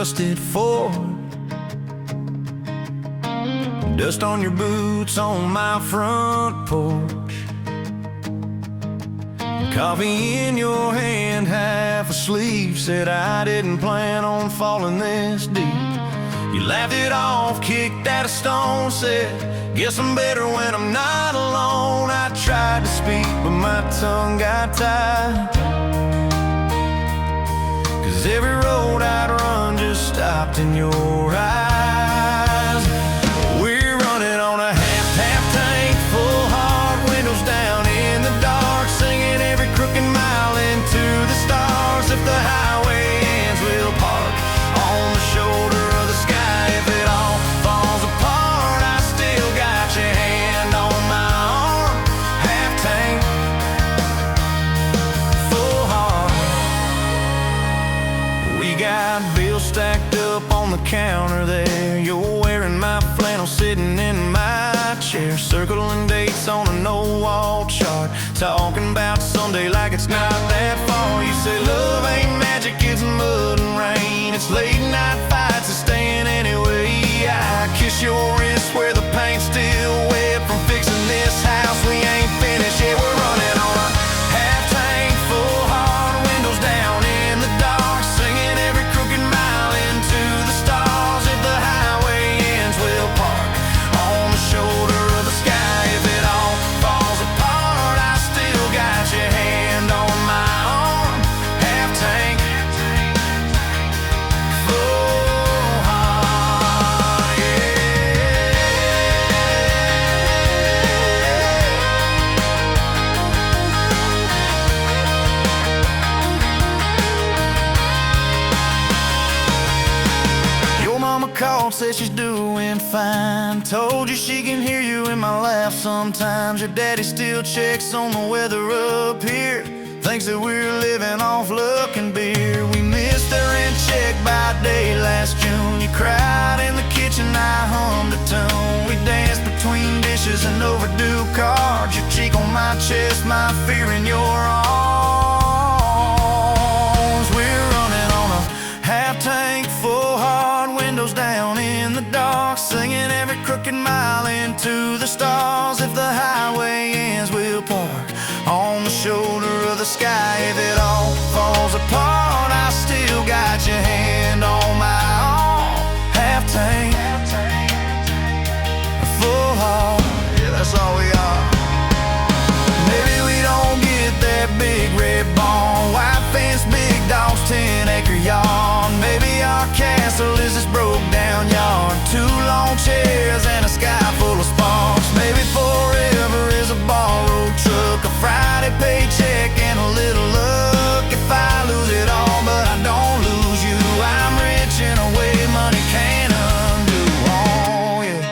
adjusted for. Dust on your boots on my front porch. Coffee in your hand, half asleep. Said I didn't plan on falling this deep. You laughed it off, kicked at a stone. Said, guess I'm better when I'm not alone. I tried to speak, but my tongue got tied. 'Cause every road I'd run just stopped in your eyes. We're running on a half tank, full heart, windows down in the dark, singing every crooked mile into the stars. If the highway ends, we'll park on the shoulder of the sky. If it all falls apart, I still got your hand on my arm. Half tank, full heart. We got bills stacked up on the counter there. You're wearing my flannel, sitting in my chair, circling dates on a no-wall chart, talking about Sunday like it's not that far. You say love ain't magic, it's mud and rain. It's late night fights and staying anyway. I kiss your wrist where the paint's still wet from fixing this house. We ain't finished yet. We're running on a half tank, full heart, windows down in the dark, singing every crooked mile into the stars. If the highway ends, we'll park on the shoulder of the sky. If it all falls apart, I still got your hand on my arm. Half tank, full heart, yeah. Your mama called, said she's doing fine. Told you she can hear you in my laugh sometimes. Your daddy still checks on the weather up here, thinks that we're living off luck and beer. We missed the rent check by day last June. You cried in the kitchen, I hummed a tune. We danced between dishes and overdue cards. Your cheek on my chest, my fear in your arms. We're running on a half tank, full heart, windows down in the dark, singing every crooked mile into the stars. If the highway ends, we'll park on the shoulder of the sky. If it all falls apart, I still got your hand on my arm. Half tank, full heart, yeah, that's all we are. Maybe we don't get that big red barn, white fence, big dogs, 10-acre yard. Maybe our castle is this broke down yard, 2 long chairs and a sky full of sparks. Maybe forever is a borrowed truck, a Friday paycheck and a little luck. If I lose it all but I don't lose you, I'm rich in a way money can't undo. Oh yeah.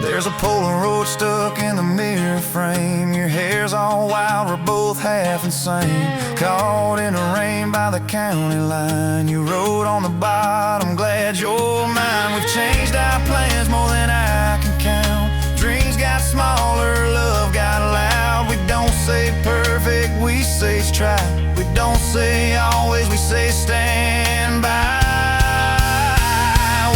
There's a Polaroid stuck in the mirror frame. Your hair's all wild, we're both half insane. Caught in the rain by the county line. You wrote on the bottom, glad you're mine. We've changed our plans more than I can count. Dreams got smaller, love got loud. We don't say perfect, we say try. We don't say always, we say stand by.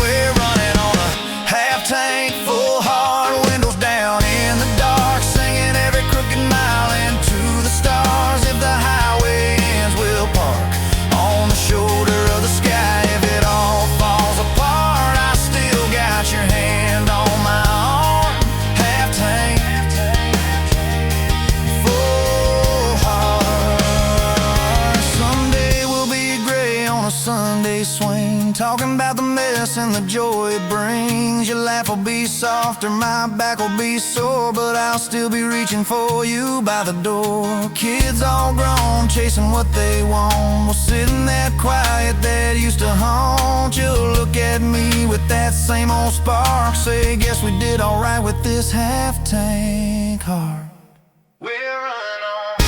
We're running on a half tank, full heart, windows down in the dark, singing every crooked mile into the stars. If the highway ends, we'll park on the shoulder of the sky. If it all falls apart, I still got your hand on my arm. Half tank, full heart. Someday we'll be gray on a Sunday swing, talking about the mess and the joy it brings. Your laugh will be softer, my back will be sore, but I'll still be reaching for you by the door. Kids all grown, chasing what they want. We'll sit in that quiet that used to haunt. You'll look at me with that same old spark, say, guess we did alright with this half tank heart. We're running on.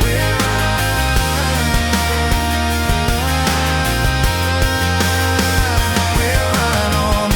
We're running on.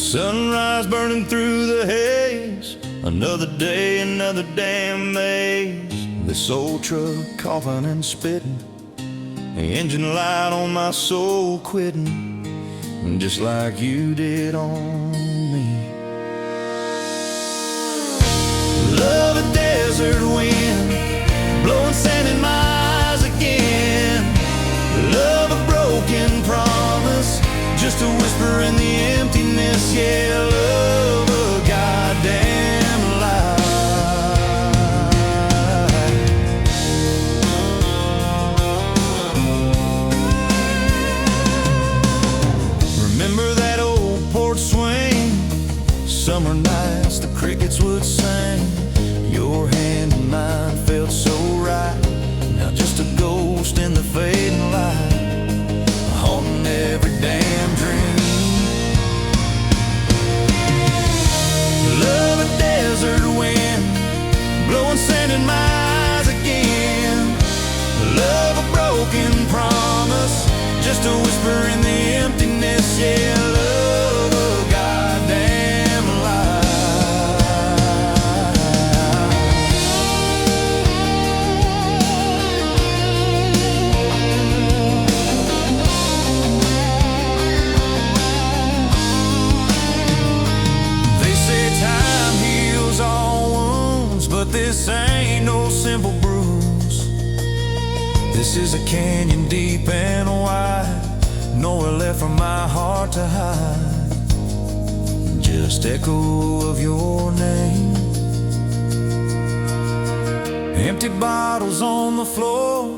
Sunrise burning through the haze, another day, another damn maze. This old truck coughing and spitting, the engine light on my soul quitting, just like you did on me. Love a desert wind, blowing sand in my eyes again. Love a broken promise, just a whisper in the emptiness. Yeah, love a goddamn lie. Remember that old porch swing, summer nights the crickets would sing. Your hand in mine felt so right, now just a ghost in the fading light, haunting every damn dream. Love a desert wind, blowing sand in my eyes again. Love a broken promise, just a whisper in the emptiness. Yeah, love a goddamn lie. But this ain't no simple bruise. This is a canyon deep and wide, nowhere left for my heart to hide. Just echo of your name. Empty bottles on the floor,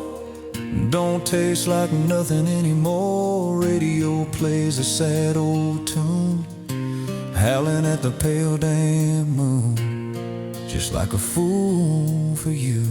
don't taste like nothing anymore. Radio plays a sad old tune, howling at the pale damn moon, just like a fool for you.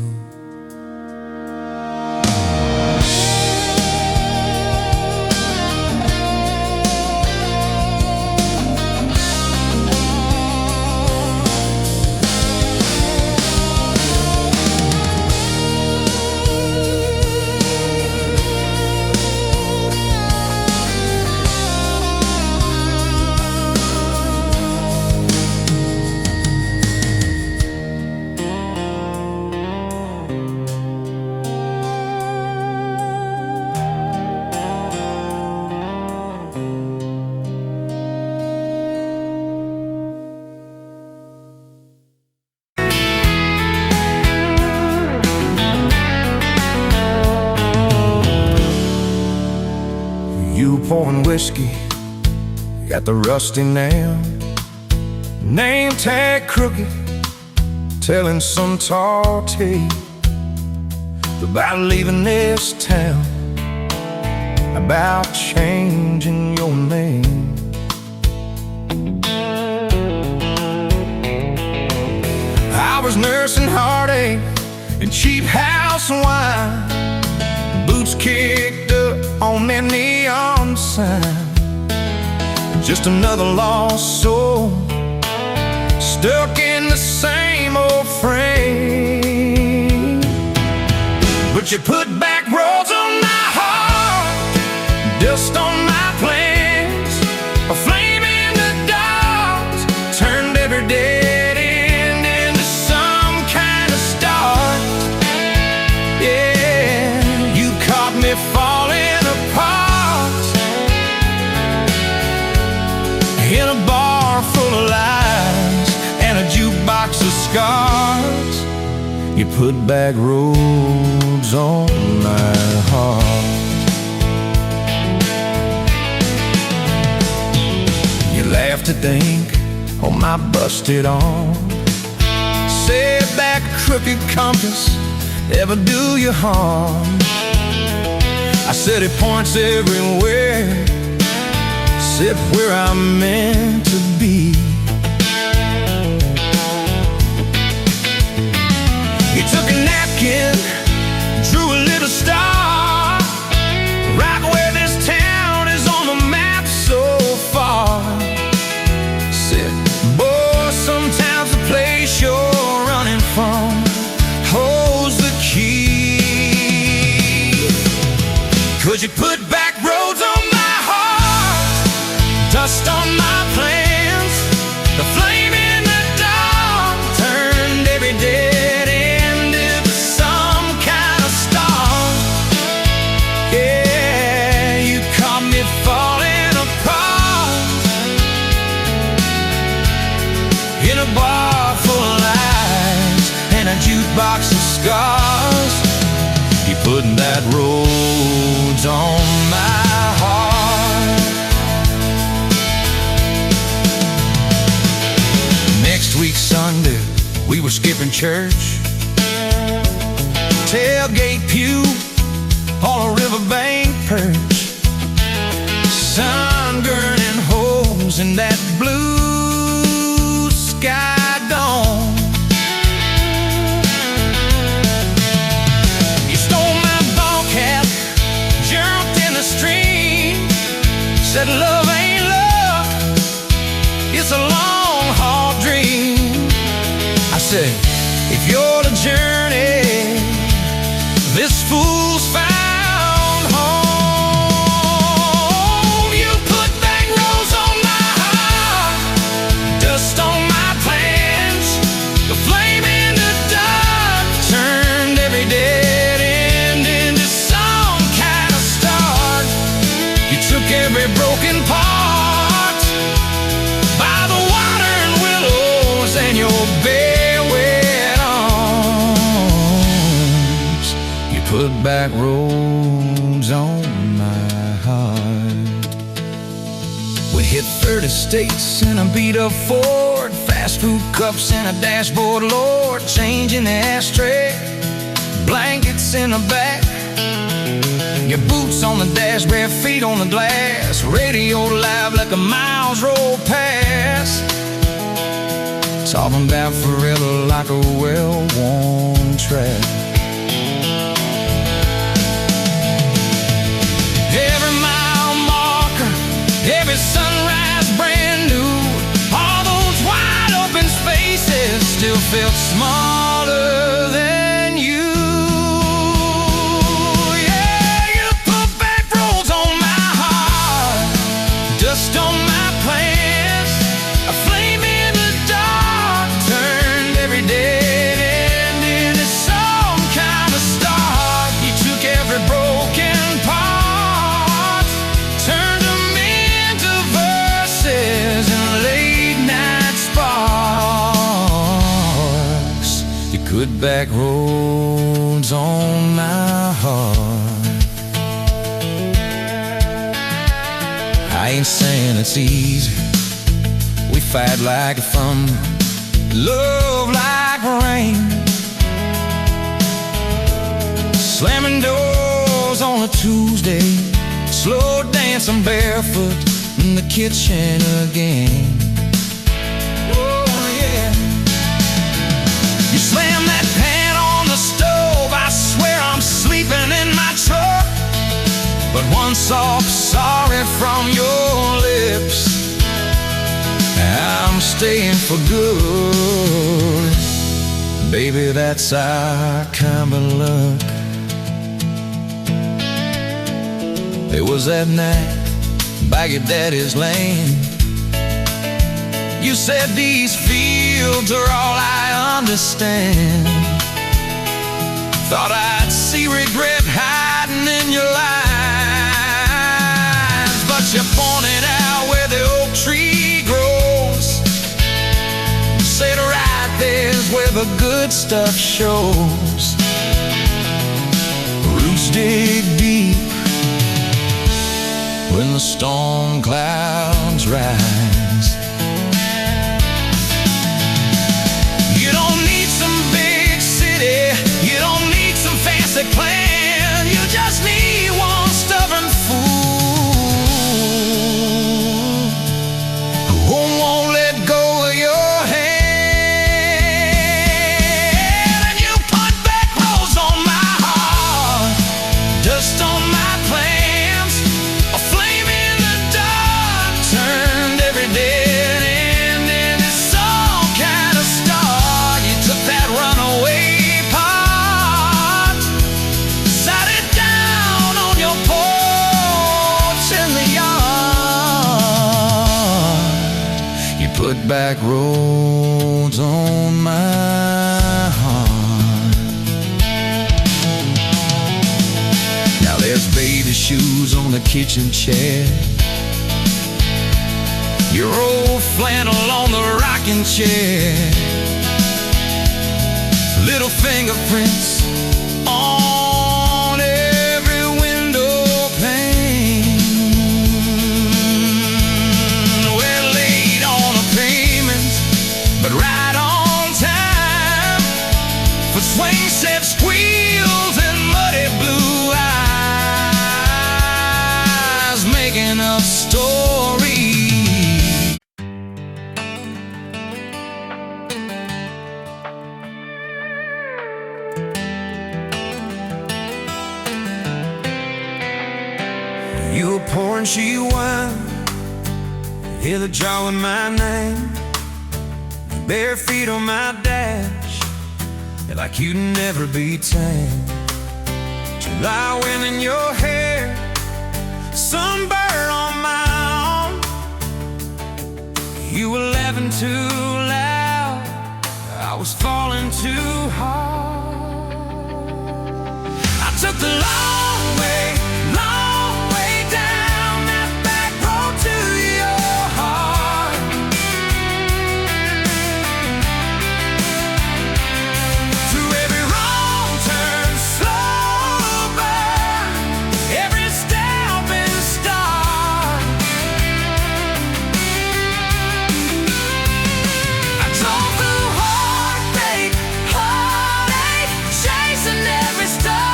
You pouring whiskey, got the rusty nail, name tag crooked, telling some tall tale about leaving this town, about changing your name. I was nursing heartache and cheap house wine, boots kicked up on that neon sign. Just another lost soul, stuck in the same old frame. But you put back roads on my heart, dust on my plans, a flame in the dark, turned every dead end into some kind of start. Yeah, you caught me falling apart in a bar full of lies and a jukebox of scars. You put back roads on my heart. You laugh to think on my busted arm, said that crooked compass ever do you harm. I said it points everywhere, except where I'm meant to be. You took a napkin, drew a little star, right where this town is on the map so far. Said, boy, sometimes the place you're running from holds the key. Could you put back roads on my heart, dust on my plans, skipping church, tailgate pew on a riverbank perch, sun-burning holes in that blue sky dawn. You stole my ball cap, jumped in the stream, said love ain't love, it's a long haul dream. I said, if you're the journey this fool's found home, you put back rose on my heart, dust on my plans, the flame in the dark turned every dead end into some kind of start. You took every broken part by the water and willows and your bare wet arms. You put back roads on my heart. We hit 30 states in a beat-up Ford, fast food cups in a dashboard, Lord, change in the ashtray, blankets in the back, your boots on the dash, bare feet on the glass, radio live like a miles roll past, talking about forever like a well-worn track. Every mile marker, every sunrise brand new, all those wide open spaces still felt smaller than you. Yeah, you put back roads on my heart, dust on my plans, a flame in the dark turned every dead end into some kind of start. You took every broken part, turned them into verses and late night sparks. You put back roads on my heart. I ain't saying it's easy. We fight like thunder, love like rain, slamming doors on a Tuesday, slow dancing barefoot in the kitchen again. Oh yeah. You slam that pan on the stove, I swear I'm sleeping in my truck, but one soft sorry from your lips, I'm staying for good. Baby, that's our kind of luck. It was that night by your daddy's land. You said these fields are all I understand. Thought I'd see regret hiding in your lines, but you pointed out where the oak tree grows. Said right there's where the good stuff shows. Roots dig deep when the storm clouds rise. You don't need some big city, you don't need some fancy plan, you just need one stubborn fool who won't let go of your hand. And you put back roads on my heart, dust on my plans, a flame in the dark turned every dead end into some kind of star. You took that runaway part, sat it down on your porch in the yard. You put back roads on my heart. Now there's baby shoes on the kitchen chair, your old flannel on the rocking chair, little fingerprints on every window pane. We're late on a payment, but right on time. pouring cheap wine, hear the jar with my name, bare feet on my dash, you're like you'd never be tamed. July wind in your hair, sunburn on my arm, you were laughing too loud, I was falling too hard. I took the long way down that back road to your heart. Through every wrong turn, slow burn, every step and start. I drove through heartbreak, heartache, chasing every star.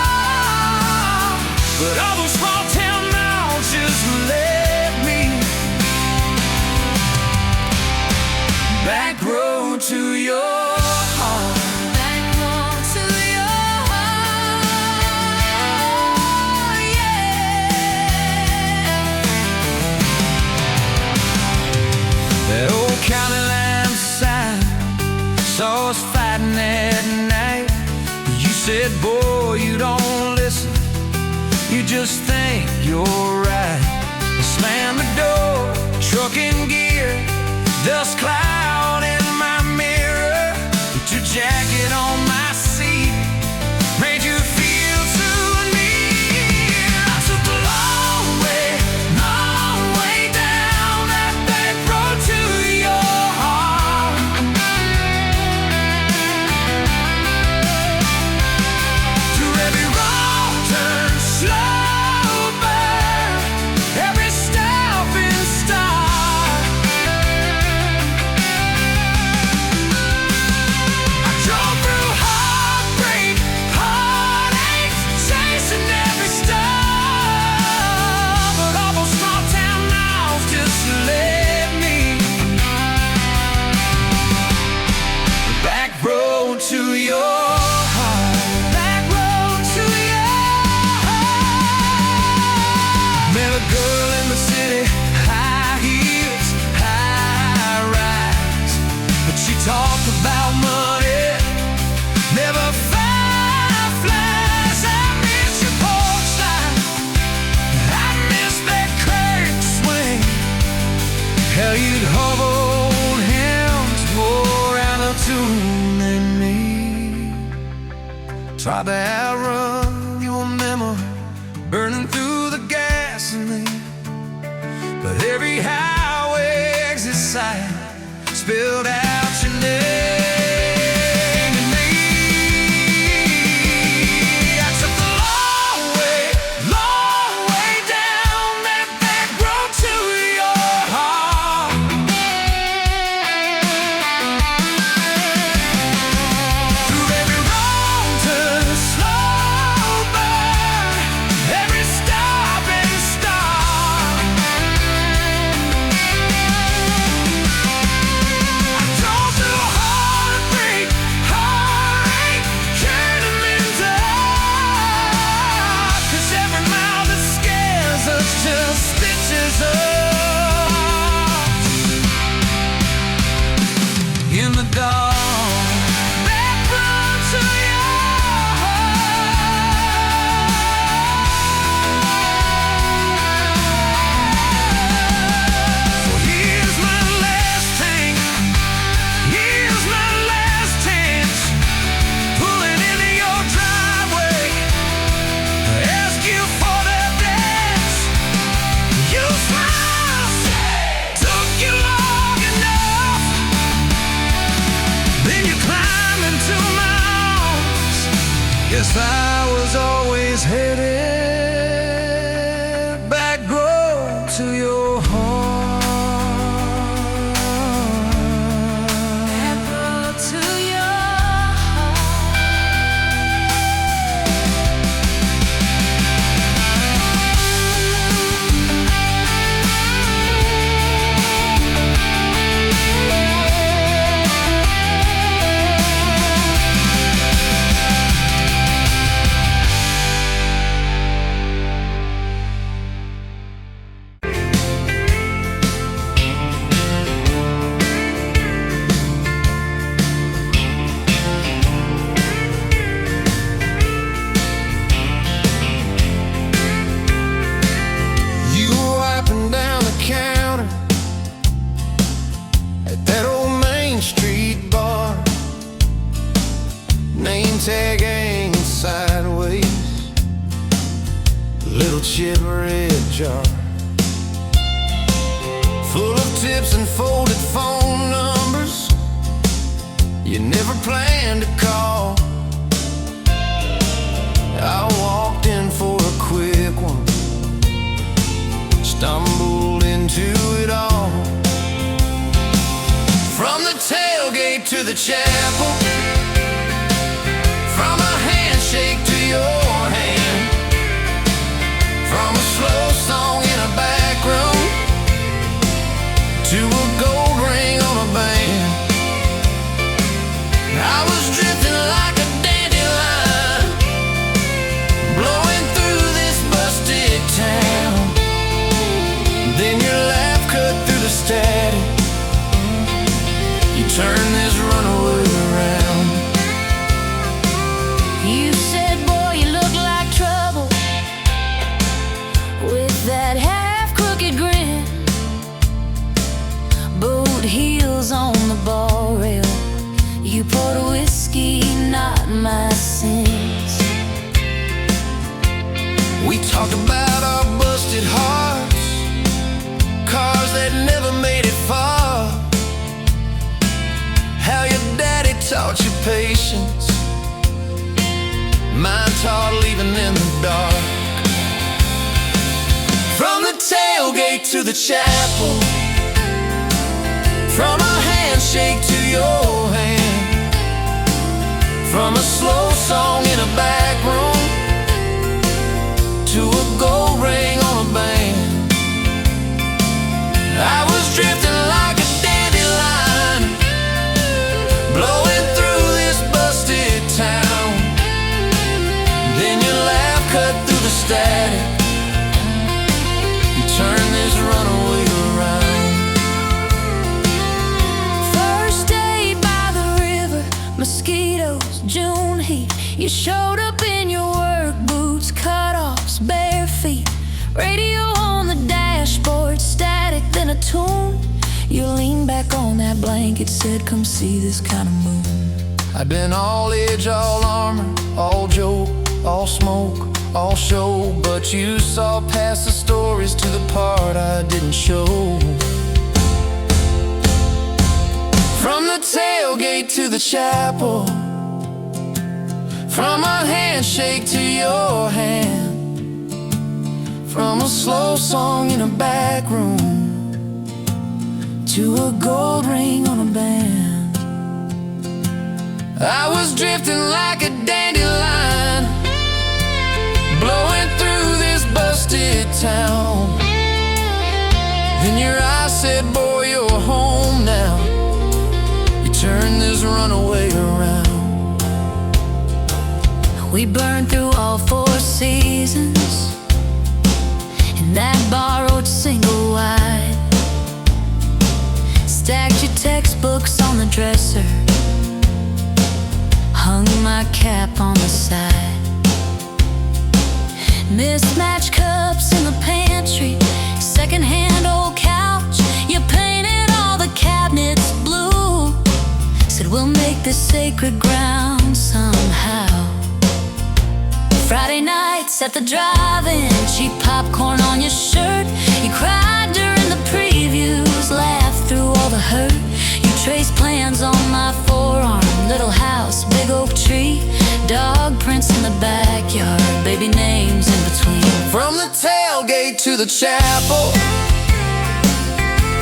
But all those small town miles just led me back road to your heart. Back road to your heart, yeah. That old county line sign saw us fighting at night. You said, boy, you don't listen, you just think you're right. I slammed the door, truck in gear, dust cloud in my mirror. Put your jacket on my seat, made you feel too near. I took the long way down that back road to your heart. Through every wrong turn, slow burn, every step and start. I drove through heartbreak, heartache, chasing every star. But all those small town miles just led me back road to your heart. Back road to your heart. Met a girl in the city, high heels, high rise. But she talked about money, never fireflies. I miss your porch light, I miss that curtain swing. How you'd hold hymns more out of tune than me. Tried to outrun your memory, burning through the gasoline. But every highway exit sign spilled out your name to me. I took the long way down that back road to your heart. Through every wrong turn, slow burn, every stop and start. I drove through heartbreak, heartache, turning into art. 'Cause every mile that scares us just stitches us in the dark. Back road to your heart. Well, here's my last tank, here's my last chance, pulling into your driveway, ask you for the dance. You smile, took you long enough, then you climb into my arms. Guess I was always headed back road to your heart. Back road to your jet red jar, full of tips and folded phone numbers you never planned to call. I walked in for a quick one, stumbled into it all. From the tailgate to the chapel, from a handshake to your hand, from a slow song in a back room to a gold ring on a band. I was drifting like a dandelion, blowing through this busted town. Then your laugh cut through the static, you turn this runaway around. You said, boy, you look like trouble, with that half-crooked grin, boot heels on the bar rail. You poured whiskey, not my sins. We talked about our busted hearts, cars that never made it far, how your daddy taught you patience, mine taught leaving in the dark. From the tailgate to the chapel, from a handshake to your hand, from a slow song in a back room to a gold ring on a band. I was drifting like a dandelion, blowing through this busted town. Then your laugh cut through the static, you turn this runaway around. First day by the river, mosquitoes, June heat. You showed up in your work boots, cut-offs, bare feet, radio on the dashboard, static, then a tune. You leaned back on that blanket, said, come see this kind of moon. I'd been all edge, all armor, all joke, all smoke, all show, but you saw past the stories to the part I didn't show. From the tailgate to the chapel, from a handshake to your hand, from a slow song in a back room to a gold ring on a band. I was drifting like a dandelion, blowing through this busted town. Then your eyes said, boy, you're home now. You turned this runaway around. We burned through all 4 seasons in that borrowed single wide. Stacked your textbooks on the dresser, hung my cap on the side. Mismatched cups in the pantry, secondhand old couch. You painted all the cabinets blue, said we'll make this sacred ground somehow. Friday nights at the drive-in, cheap popcorn on your shirt. You cried during the previews, laughed through all the hurt. You traced plans on my forearm, little house, big oak tree, dog prints in the backyard, baby names in between. From the tailgate to the chapel,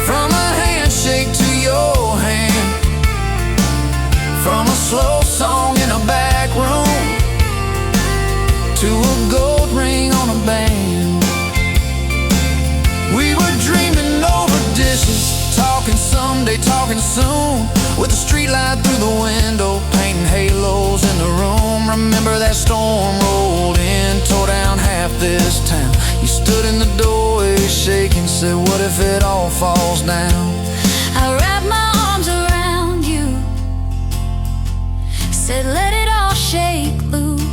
from a handshake to your hand, from a slow song in a back room to a gold ring on a band. We were dreaming over dishes, talking someday, talking soon, with the street light through the window, painting halos in the room. Remember that storm rolled in, tore down half this town. You stood in the doorway shaking, said, what if it all falls down? I wrapped my arms around you, said let it all shake loose.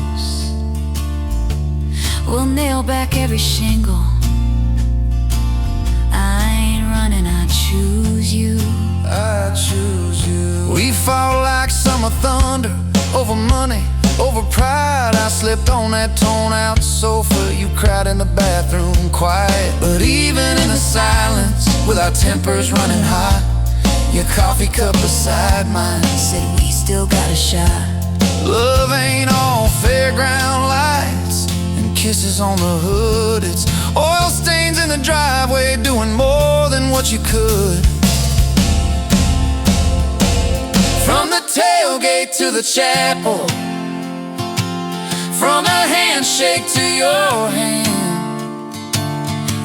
We'll nail back every shingle. I ain't running, I choose you. I choose you. We fought like summer thunder over money, Over pride, I slept on that torn-out sofa. You cried in the bathroom, quiet. But even in the silence, with our tempers running hot, your coffee cup beside mine said we still got a shot. Love ain't all fairground lights and kisses on the hood. It's oil stains in the driveway, doing more than what you could. From the tailgate to the chapel, from a handshake to your hand,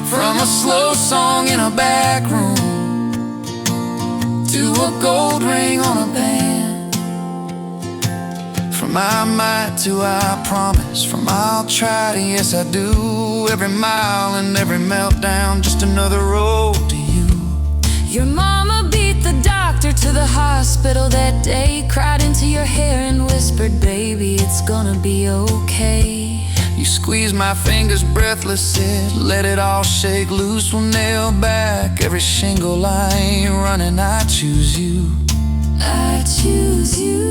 from a slow song in a back room to a gold ring on a band. From I might to I promise, from I'll try to yes I do. Every mile and every meltdown, just another road to you. Your mama beat the doctor to the hospital that day, cried into your hair and whispered, baby, it's gonna be okay. You squeezed my fingers breathless, said, let it all shake loose. We'll nail back every shingle. I ain't running, I choose you. I choose you.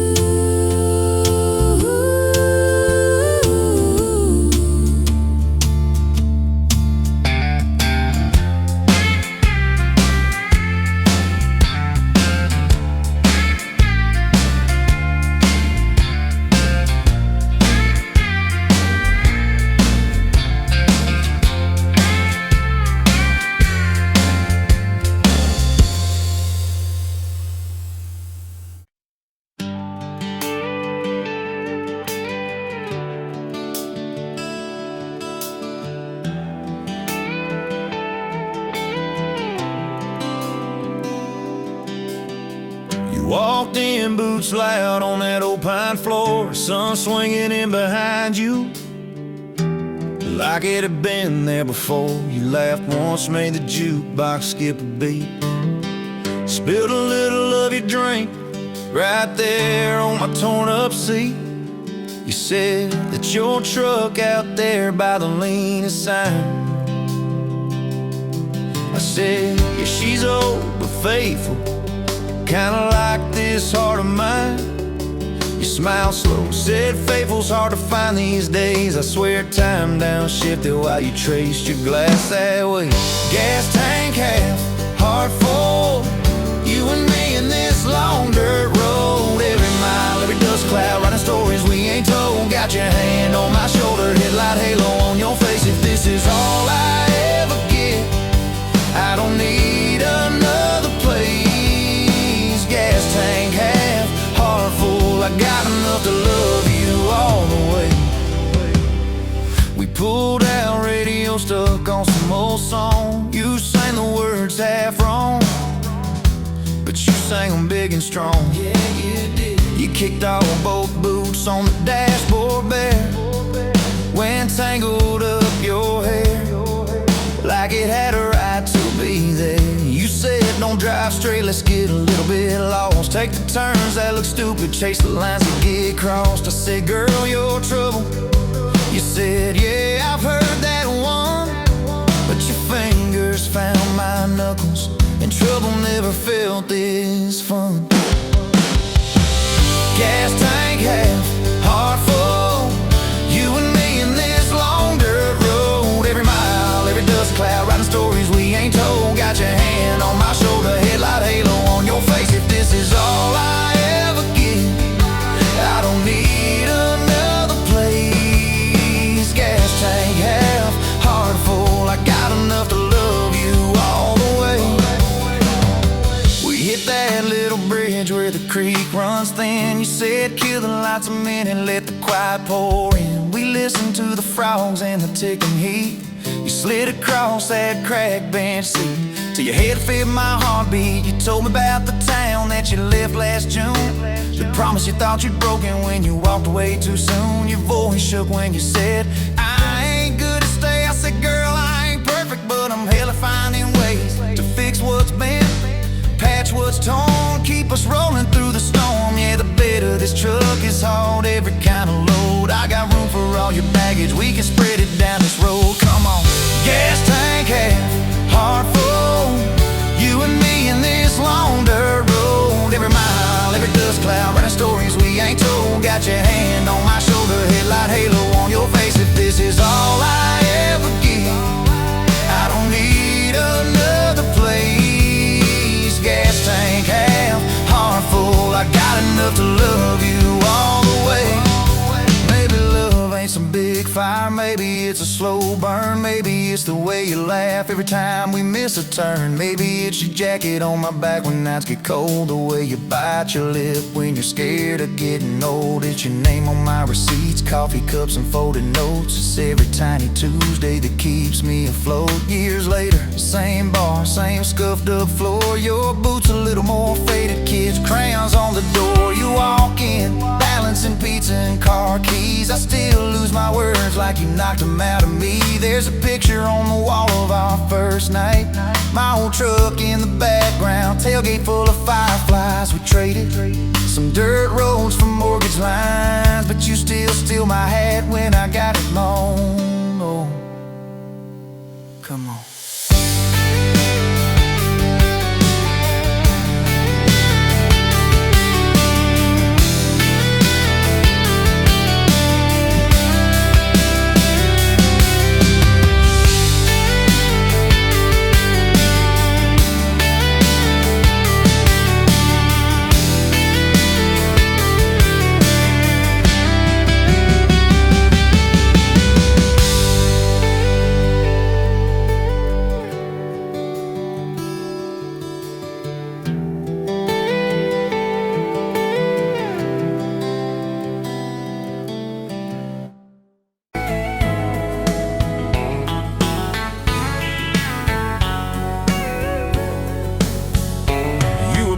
Walked in, boots loud on that old pine floor, sun swinging in behind you like it had been there before. You laughed once, made the jukebox skip a beat, spilled a little of your drink right there on my torn up seat. You said that your truck out there by the leanest sign. I said, yeah, she's old but faithful, kinda like this heart of mine. You smiled slow, said faithful's hard to find these days. I swear time downshifted while you traced your glass that way. Gas tank half, heart full, you and me in this long dirt road. Every mile, every dust cloud, writing stories we ain't told. Got your hand on my shoulder, headlight halo on your face. If this is all I ever get, I don't need another place. Gas tank half, heart full, I got enough to love you all the way. We pulled out, radio stuck on some old song. You sang the words half wrong, but you sang them big and strong. Yeah, you did. You kicked off both boots on the dashboard bare, went tangled up your hair like it had a right to be there. You said don't drive straight, let's get a little bit lost, take the turns that look stupid, chase the lines that get crossed. I said, girl, you're trouble. You said, yeah, I've heard that one, but your fingers found my knuckles, and trouble never felt this fun. Gas tank half, heart full, you and me in this long dirt road. Every mile, every dust cloud, writing stories we ain't told. Got your hand on my shoulder, headlight halo on your face. If this is all I ever get, I don't need another place. Gas tank half, heart full, I got enough to love you all the way. We hit that little bridge where the creek runs thin. You said kill the lights a minute, let the quiet pour in. We listened to the frogs and the ticking heat. You slid across that cracked bench seat till your head fit my heartbeat. You told me about the town that you left last June, the promise you thought you'd broken when you walked away too soon. Your voice shook when you said, I ain't good to stay. I said, girl, I ain't perfect, but I'm hella finding ways to fix what's been, patch what's torn, keep us rolling through the storm. Yeah, the bed of this truck is hauled every kind of load. I got room for all your baggage, we can spread it down this road. Come on. Gas tank half, heart full, you and me in this long dirt road. Every mile, every dust cloud, writing stories we ain't told. Got your hand on my shoulder, slow burn. Maybe it's the way you laugh every time we miss a turn. Maybe it's your jacket on my back when nights get cold. The way you bite your lip when you're scared of getting old. It's your name on my receipts, coffee cups and folded notes. It's every tiny Tuesday that keeps me afloat. Years later, same bar, same scuffed up floor. Your boots a little more faded, kids, crayons on the door. You walk in, balancing pizza and car keys. I still lose my words like you knocked them out of me. There's a picture on the wall of our first night. My old truck in the background, tailgate full of fireflies. We traded some dirt roads for mortgage lines, but you still steal my hat when I got it long. Oh, come on.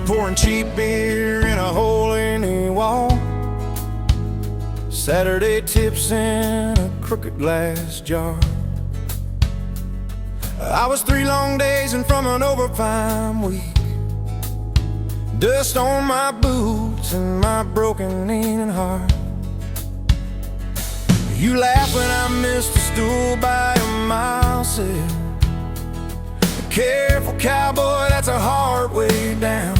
Pouring cheap beer in a hole in the wall. Saturday tips in a crooked glass jar. I was 3 long days and from an overtime week. Dust on my boots and my broken aching heart. You laugh when I missed a stool by a mile, said, "Careful, cowboy, that's a hard way down."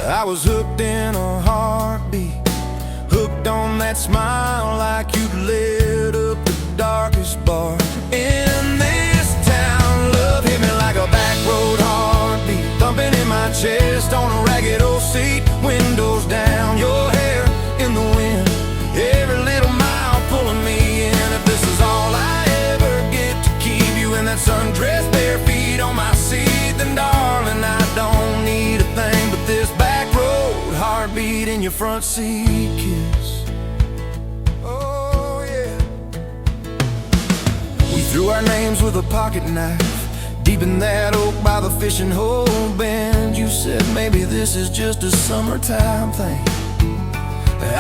I was hooked in a heartbeat, hooked on that smile like you'd lit up the darkest bar in this town. Love hit me like a back road heartbeat, thumping in my chest on a ragged old seat. Windows down, your hair in the wind, every little mile pulling me in. If this is all I ever get to keep you in that sundress, bare feet on my seat, then darling, I don't need a thing but this back road heartbeat in your front seat kiss. Oh yeah. We threw our names with a pocket knife deep in that oak by the fishing hole bend. You said maybe this is just a summertime thing.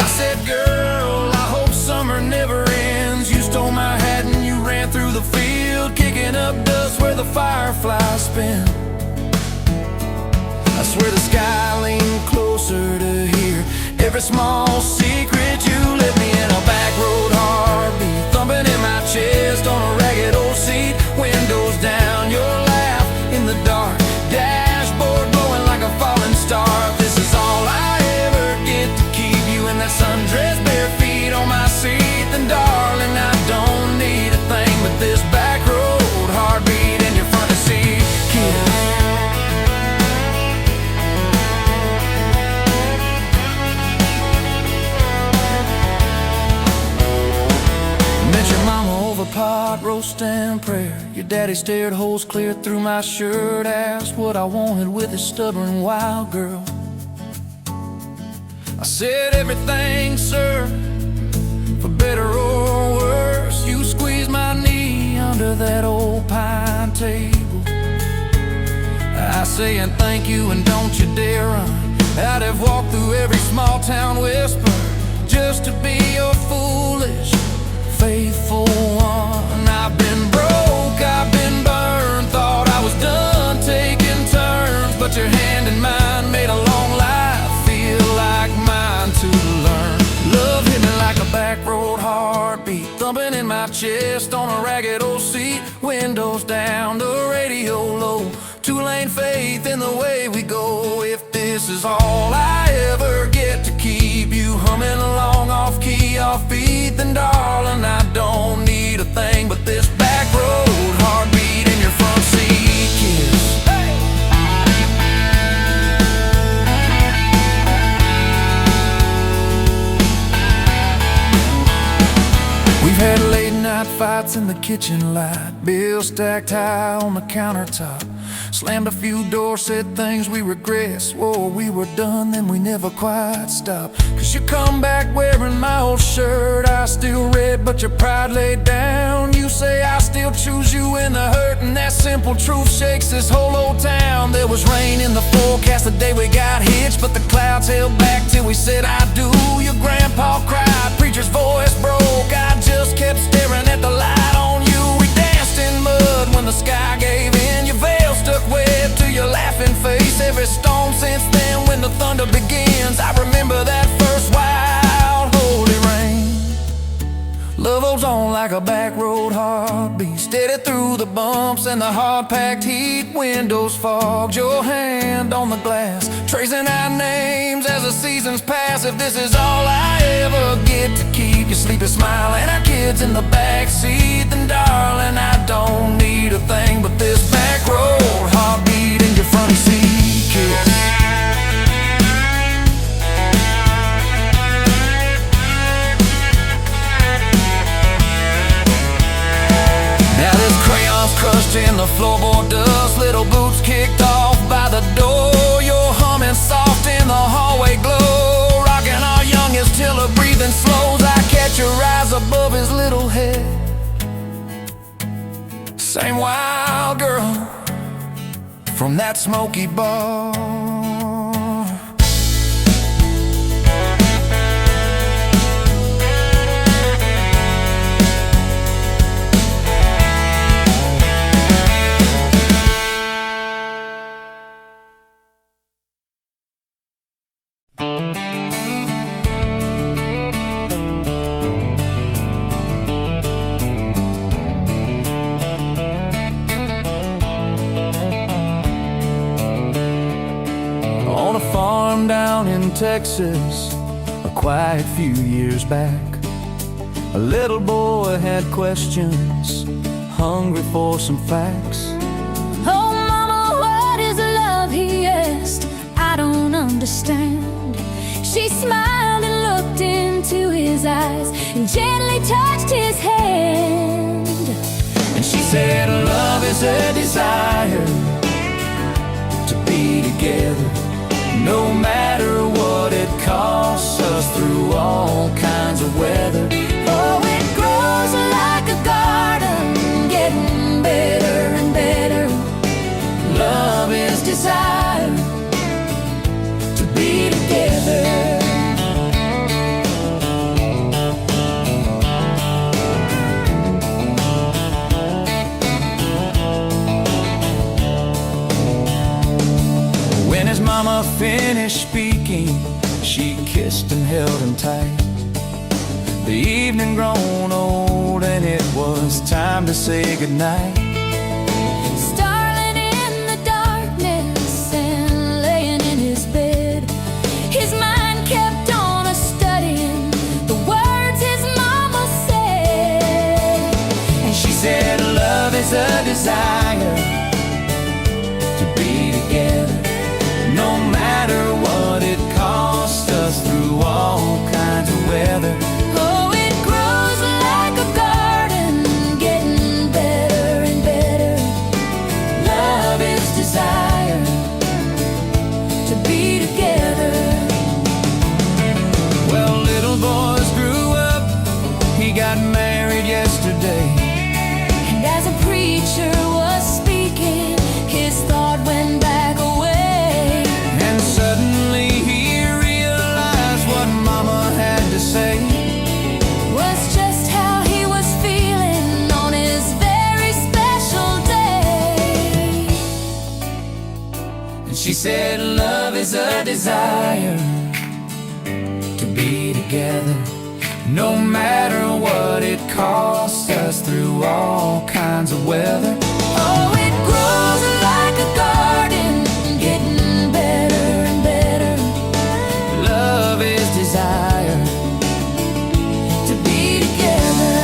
I said, girl, I hope summer never ends. You stole my hat and you ran through the field, kicking up dust where the fireflies spin. I swear the sky leaned closer to hear every small secret. You let me in a back road heartbeat, thumping in my chest on a ragged old seat. Windows down, your laugh in the dark, dashboard glowing like a falling star. If this is all I ever get to keep you in that sundress, bare feet on my seat, then darling, I don't need a thing but this back road heartbeat in your front seat kiss. Pot roast and prayer. Your daddy stared holes clear through my shirt, asked what I wanted with his stubborn wild girl. I said everything, sir, for better or worse. You squeezed my knee under that old pine table. I say and thank you and don't you dare run. I'd have walked through every small town whisper just to be your foolish faithful one. I've been broke, I've been burned, thought I was done taking turns, but your hand in mine made a long life feel like mine to learn. Love hit me like a back road heartbeat, thumping in my chest on a ragged old seat. Windows down, the radio low, 2-lane faith in the way we go. If this is all I ever get to keep you humming along off key, off beat, then darling, I don't need a thing but this back road heartbeat in your front seat kiss. Hey! We've had late nights in the kitchen light, bills stacked high on the countertop. Slammed a few doors, said things we regret. Swore we were done, then we never quite stopped. Cause you come back wearing my old shirt, I still red, but your pride laid down. You say I still choose you in the hurt, and that simple truth shakes this whole old town. There was rain in the forecast the day we got hitched, but the clouds held back till we said I do. Your grandpa cried, preacher's voice broke, I just kept staring at the light on you. We danced in mud when the sky gave in, your veil stuck wet to your laughing face. Every storm since then when the thunder begins, I remember that first wild holy rain. Love holds on like a back road heartbeat, steady through the bumps and the hard-packed heat. Windows fogged, your hand on the glass, tracing out names as the seasons pass. If this is all I ever get to keep, your sleepy smile and our kids in the backseat, then darling, I don't need a thing but this back road heartbeat in your front seat kiss. Crushed in the floorboard dust, little boots kicked off by the door. You're humming soft in the hallway glow, rocking our youngest till her breathing slows. I catch your eyes above his little head, same wild girl from that smoky bar. Down in Texas, a quiet few years back, a little boy had questions, hungry for some facts. Oh mama, what is love, he asked, I don't understand. She smiled and looked into his eyes and gently touched his hand. And she said love is a desire to be together, no matter what it costs us, through all kinds of weather. Oh, it grows like a garden, getting better and better. Love is desire to be together. When his mama finished speaking, she kissed and held him tight. The evening grown old and it was time to say goodnight. Starling in the darkness and laying in his bed, his mind kept on a-studying the words his mama said. And she said love is a desire to be together, no matter what it costs us, through all kinds of weather. Oh, it grows like a garden, getting better and better. Love is desire To be together. Well, little boys grew up, he got married yesterday. And as a preacher was speaking, his thought went back away. And suddenly he realized what mama had to say. Was just how he was feeling on his very special day. And she said love is a desire to be together, no matter what it costs us, through all kinds of weather. Oh, it grows like a garden, getting better and better. Love is desire To be together.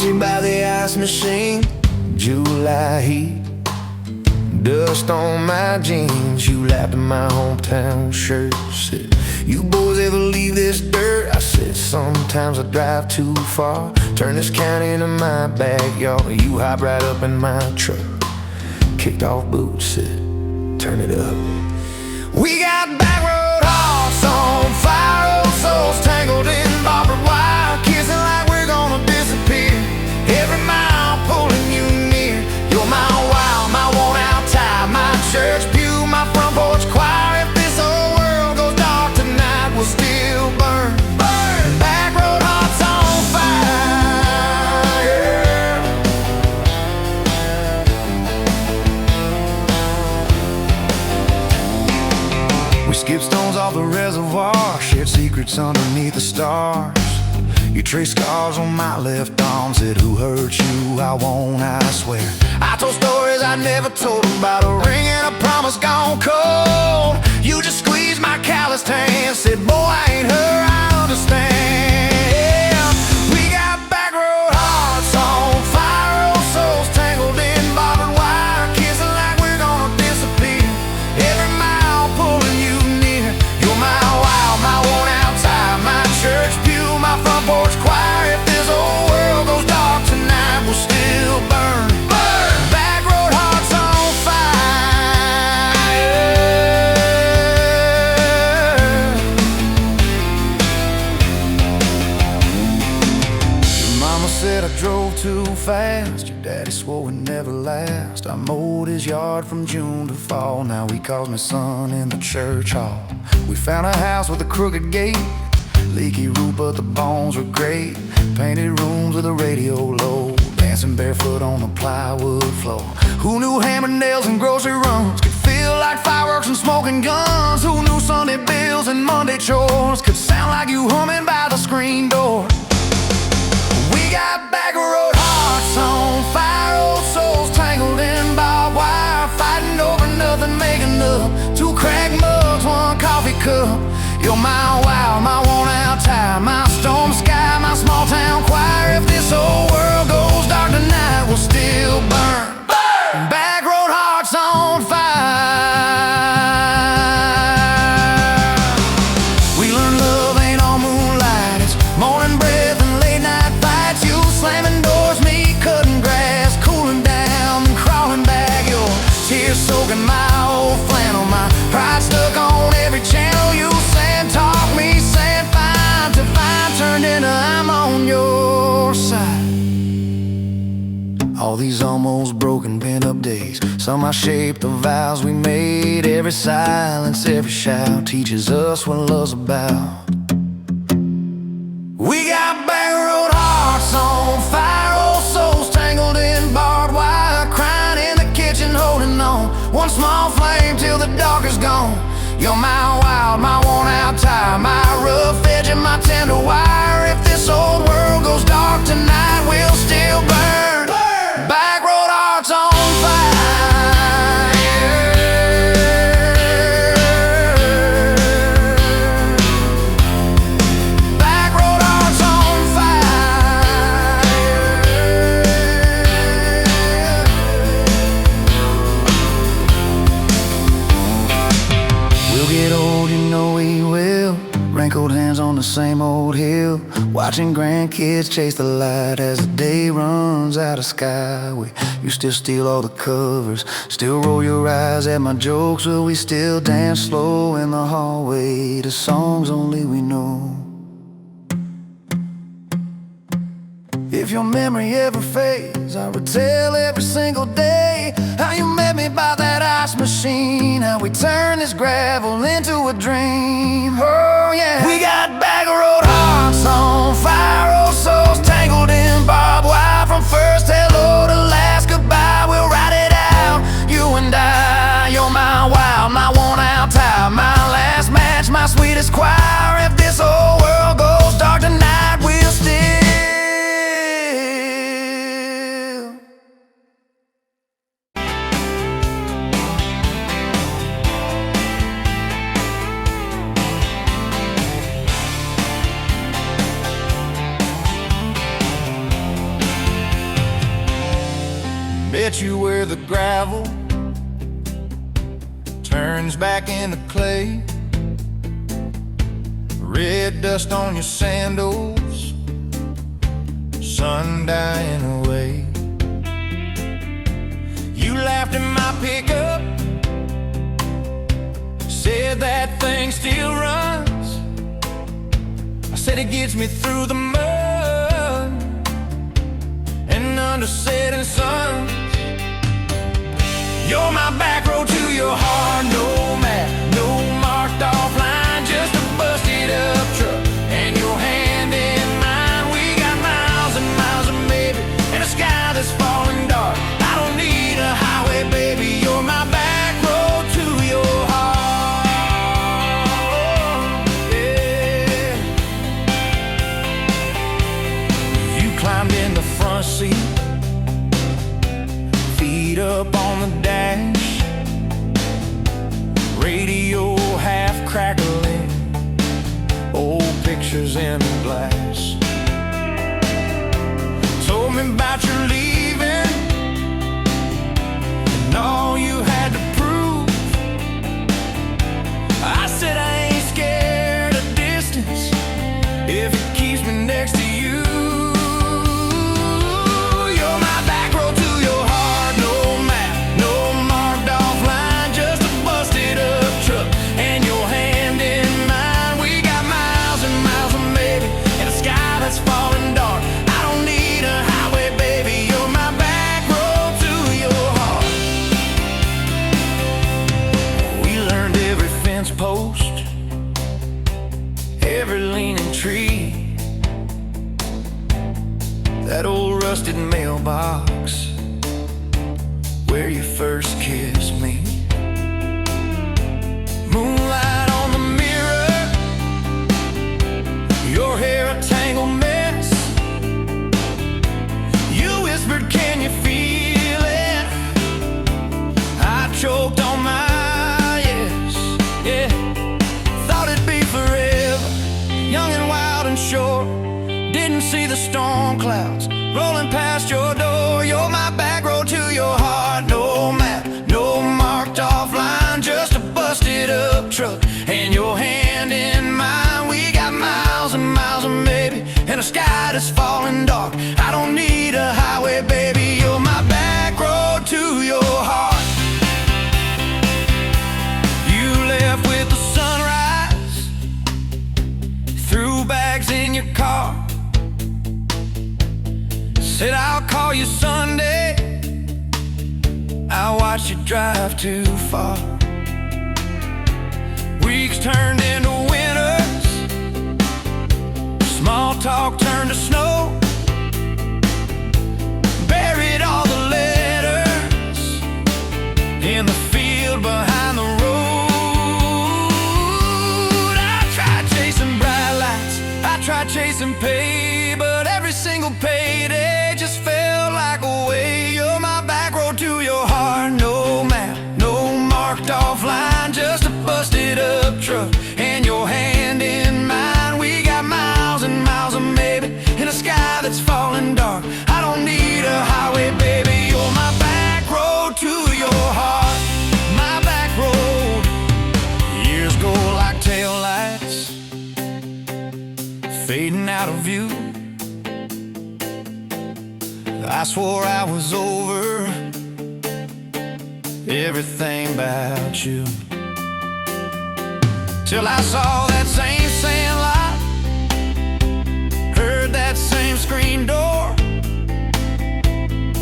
me by the ice machine, July heat, dust on my jeans. You laughed at my hometown shirt, said, you boys ever leave this dirt? I said, sometimes I drive too far, turn this county into my backyard. You hop right up in my truck, kicked off boots, said, turn it up. We got back road hearts on fire, old souls tangled in barbed wire, kissing like we're gonna disappear. Every mile pulling you near. You're my wild, my worn out tie, my church pew, my front porch choir. If this whole world goes dark tonight, we'll still burn. Burn! Back road hearts on fire. We skip stones off the reservoir, shared secrets underneath the stars. You trace scars on my left arm, said, who hurt you? I won't, I swear. I told stories I never told about a ring and a promise gone cold. You just squeezed my calloused hand, said, boy, I ain't her, I understand. We got back road hearts on fire, old souls tangled in barbed wire, kissing like we're gonna disappear. Every mile pulling you near. You're my wild, my worn out tie, my church pew, my front porch choir. If this whole world goes dark tonight, we'll still burn. Burn! Back road hearts on fire. Your mama said I drove too fast, your daddy swore we'd never last. I mowed his yard from June to fall, now he calls me son in the church hall. We found a house with a crooked gate, leaky roof but the bones were great. Painted rooms with a radio low, dancing barefoot on the plywood floor. Who knew hammer nails and grocery runs could feel like fireworks and smoking guns? Who knew Sunday bills and Monday chores could sound like you humming by the screen door? We got back road hearts on fire, old souls tangled in barbed wire, fighting over nothing, making up two cracked mugs, one coffee cup. You're my wild, my worn out tie, my storm sky, my small town choir. If this whole world goes dark tonight, we'll still burn. Burn! Back road hearts on fire. We learned love ain't all moonlight, it's morning breath and late night fights. You slamming doors, me cutting grass, cooling down and crawling back. Your tears soaking my old flannel, my pride stuck on every channel. You talk me, saying fine to fine, turned into I'm on your side. All these almost broken pent-up days, somehow shaped the vows we made. Every silence, every shout teaches us what love's about. We got back road hearts on fire, old souls tangled in barbed wire, crying in the kitchen, holding on one small flame till the dark is gone. You're my wild, my worn out tie, my rough edge and my tender wire. If this old world goes dark tonight, we'll still burn. Burn! Back road hearts on fire. Back road hearts on fire. We'll get old, you know we will. Wrinkled hands on the same old hill, watching grandkids chase the light as the day runs out of sky. You still steal all the covers, still roll your eyes at my jokes. Will we still dance slow in the hallway to songs only we know? If your memory ever fades, I retell every single day how you met me by that ice machine, how we turned this gravel into a dream. Oh yeah, we got back road hearts on fire, old souls tangled in barbed wire. From first hello to last goodbye, we'll ride it out, you and I. You're my wild, my worn out tie, my last match, my sweetest choir. If this whole world goes dark tonight, we'll still where the gravel turns back into clay. Red dust on your sandals, sun dying away. You laughed at my pickup, said that thing still runs. I said it gets me through the mud and under setting suns. You're my back road to your heart, no map, no marked off line, just a busted up truck and your hand in mine. We got miles and miles of maybe and a sky that's falling dark. I don't need a highway, baby, you're my back road to your heart. Yeah. You climbed in the front seat, feet up on the dash, radio half crackling, old pictures in the glass. Told me about your leaving and all you had to prove. I said I ain't scared of distance if it keeps me next to you. You're my back road to your heart, no map, no marked off line, just a busted up truck and your hand in mine. We got miles and miles of maybe and a sky that's falling dark. I don't need a highway, baby, you're my back road to your heart. We learned every fence post, every leaning tree, that old rusted mailbox where you first kissed me. Moonlight on the mirror, your hair a tangled mess. You whispered, can you feel it? I choked on my yes, yeah. Thought it'd be forever, young and wild and short. Didn't see the storm clouds rolling past your door. You're my back road to your heart, no map, no marked off line, just a busted up truck and your hand in mine. We got miles and miles of maybe and a sky that's falling dark. I don't need a highway, baby, you're my back road to your heart. You left with the sunrise, threw bags in your car, said I'll call you Sunday. I watched you drive too far. Weeks turned into winters, small talk turned to snow. Buried all the letters in the field behind the road. I tried chasing bright lights, I tried chasing pay, but every single payday just felt like a way. You're my back road to your heart, no map, no marked off line, just a busted up truck and your hand in mine. We got miles and miles of maybe in a sky that's falling dark. I don't need a highway, baby, you're my back road to your heart. My back road. Years go like taillights, fading out of view. I swore I was over everything about you, till I saw that same sand lot, heard that same screen door,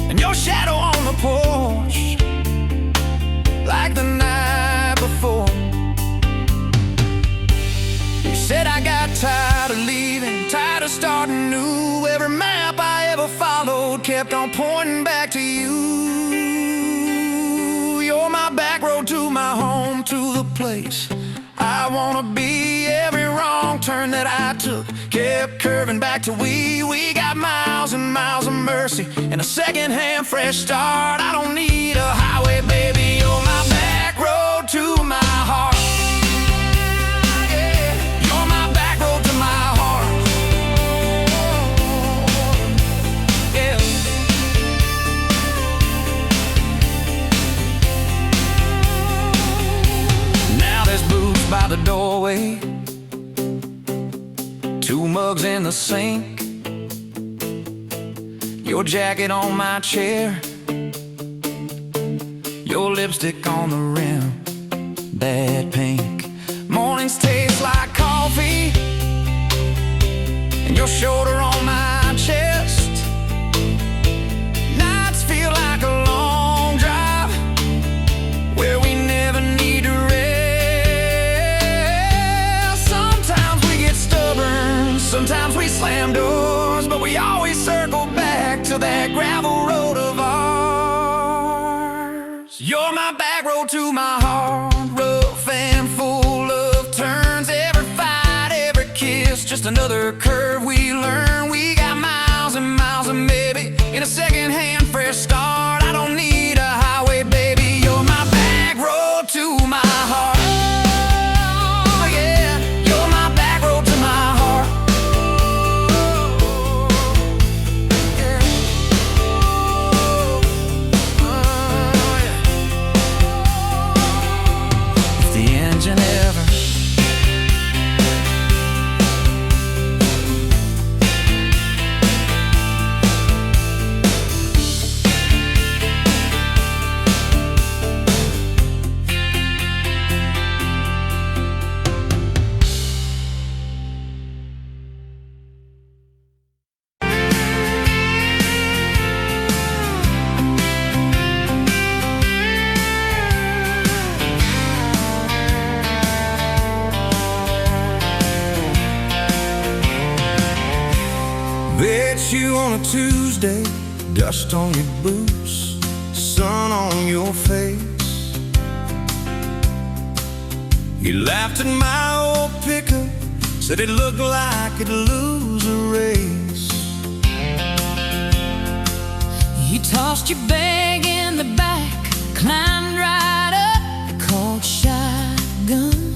and your shadow on the porch like the night before. You said I got tired of leaving, tired of starting new. Every map I ever followed kept on pointing back to you. You're my back road to my home, to the place I wanna be. Every wrong turn that I took kept curving back to we got miles and miles of mercy and a second-hand fresh start. I don't need a highway, baby, you're my back road to my heart. Yeah, you're my back road to my heart. Yeah. the doorway, 2 mugs in the sink, your jacket on my chair, your lipstick on the rim, bad pink. Mornings taste like coffee, and your shoulder on my chest. Nights feel like a long drive where we never need to rest. Sometimes we get stubborn, sometimes we slam doors, but we always circle back to that gravel road of ours. You're my back road to my heart, rough and full of turns. Every fight, every kiss, just another curve we learn. We got miles and miles and maybe in a second-hand fresh start. I don't need a highway, baby. You're my back road to my heart. Oh, yeah. You're my back road to my heart. Yeah. Oh, yeah. If the engine ever bet you on a Tuesday, dust on your boots, sun on your face. You laughed at my old pickup, said it looked like it'd lose a race. You tossed your bag in the back, climbed right up, called shotgun.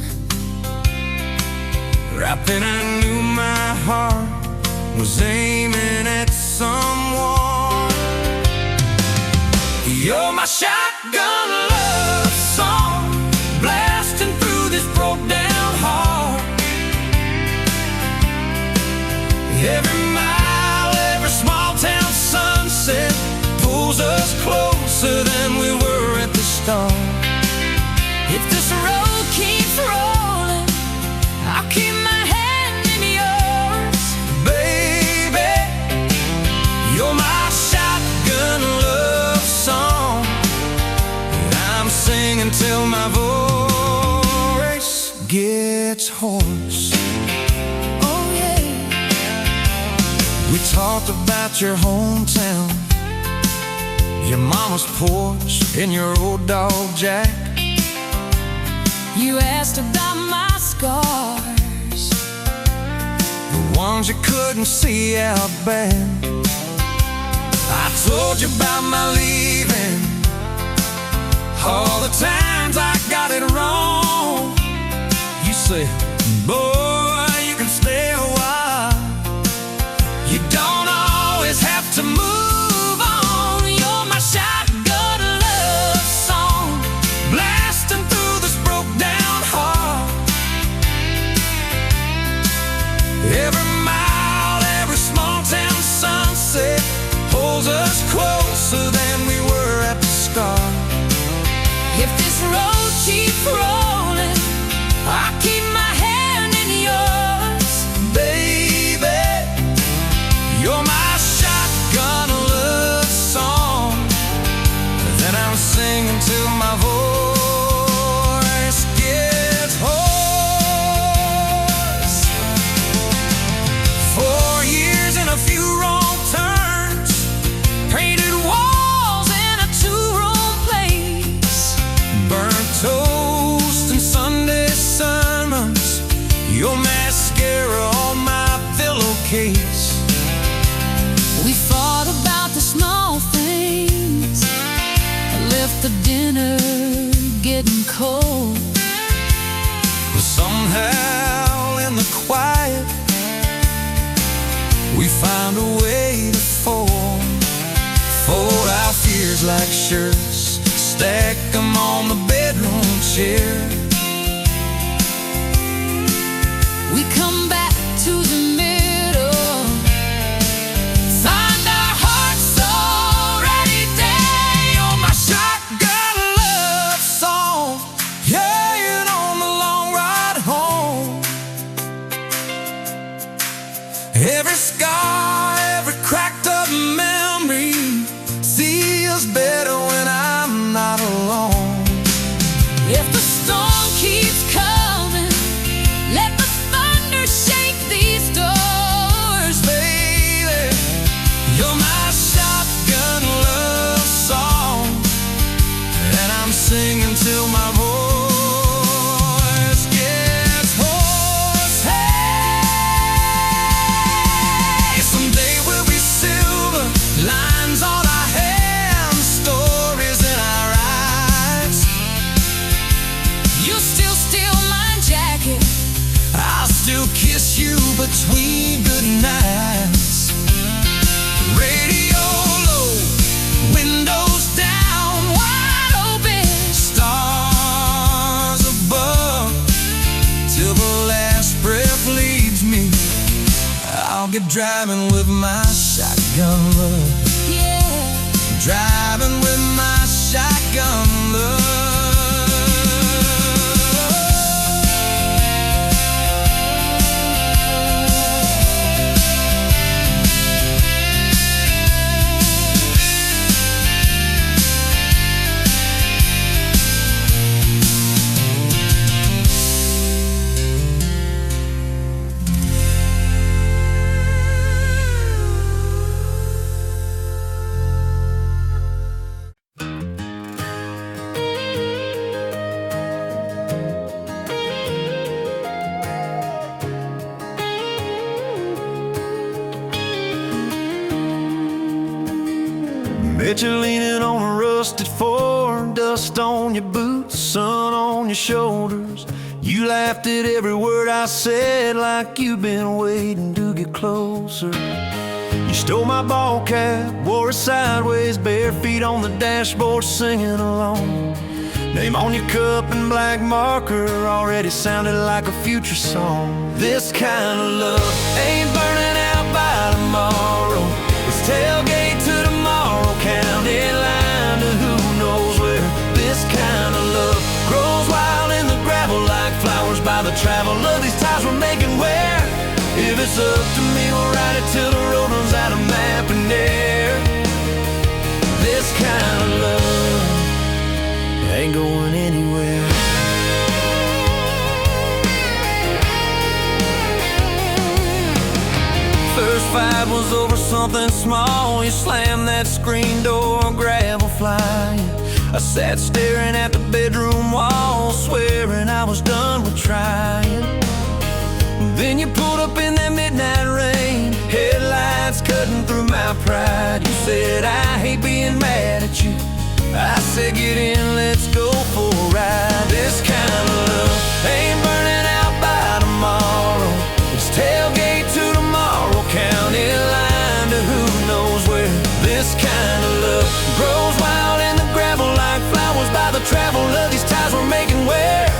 Right then I knew my heart was aiming at someone. You're my shotgun love song, blasting through this broke down heart. Every mile, every small town sunset pulls us closer than we were at the start. If this road keeps rolling, I'll keep my hand in yours. Baby, you're my shotgun love song, and I'm singing till my voice gets hoarse. Oh yeah. We talked about your hometown, your mama's porch, and your old dog Jack. You asked about my scars, The ones you couldn't see out back. I told you about my leaving, all the times I got it wrong. You said, boy, you can stay a while, you don't always have to move on. You're my shotgun love song, blasting through this broke down heart. Every mile, every small town sunset pulls us closer than we were at the start. if this road keeps rolling, I'll keep my hand in yours. Baby, you're my shotgun love song that I'm singing till my voice gets hoarse. 4 years and a few wrong turns, painted walls in a 2-room place, burnt toast and Sunday sermons, your mascara on my pillowcase. We fought about the small things, left the dinner getting cold. But somehow in the quiet we found a way to fold our fears like shirts, stack them on the bedroom chair. steal my jacket. I'll still kiss you between good nights. Radio low, windows down, Wide open, stars above. Till the last breath leaves me, I'll get driving with my shotgun love. yeah. Driving with my shotgun love. Bet you're leaning on a rusted Ford, dust on your boots, sun on your shoulders. You laughed at every word I said like you've been waiting to get closer. You stole my ball cap, wore it sideways, bare feet on the dashboard singing along. Name on your cup in black marker already sounded like a future song. This kind of love ain't burning out by tomorrow. It's tailgate to tomorrow, county line to who knows where. This kind of love grows wild in the gravel like flowers by the travel of these ties we're making where. If it's up to me, we'll ride it till the road runs out of map and air. This kind of love ain't going anywhere. First fight was over something small. You slammed that screen door, gravel flying. I sat staring at the bedroom wall, swearing I was done with trying. Then you pulled up in that midnight rain, headlights cutting through my pride. You said, I hate being mad at you. I said, get in, let's go for a ride. This kind of love ain't burning out by tomorrow. It's tailgate to tomorrow, county line to who knows where. This kind of love grows wild in the gravel like flowers by the travel of these ties we're making where.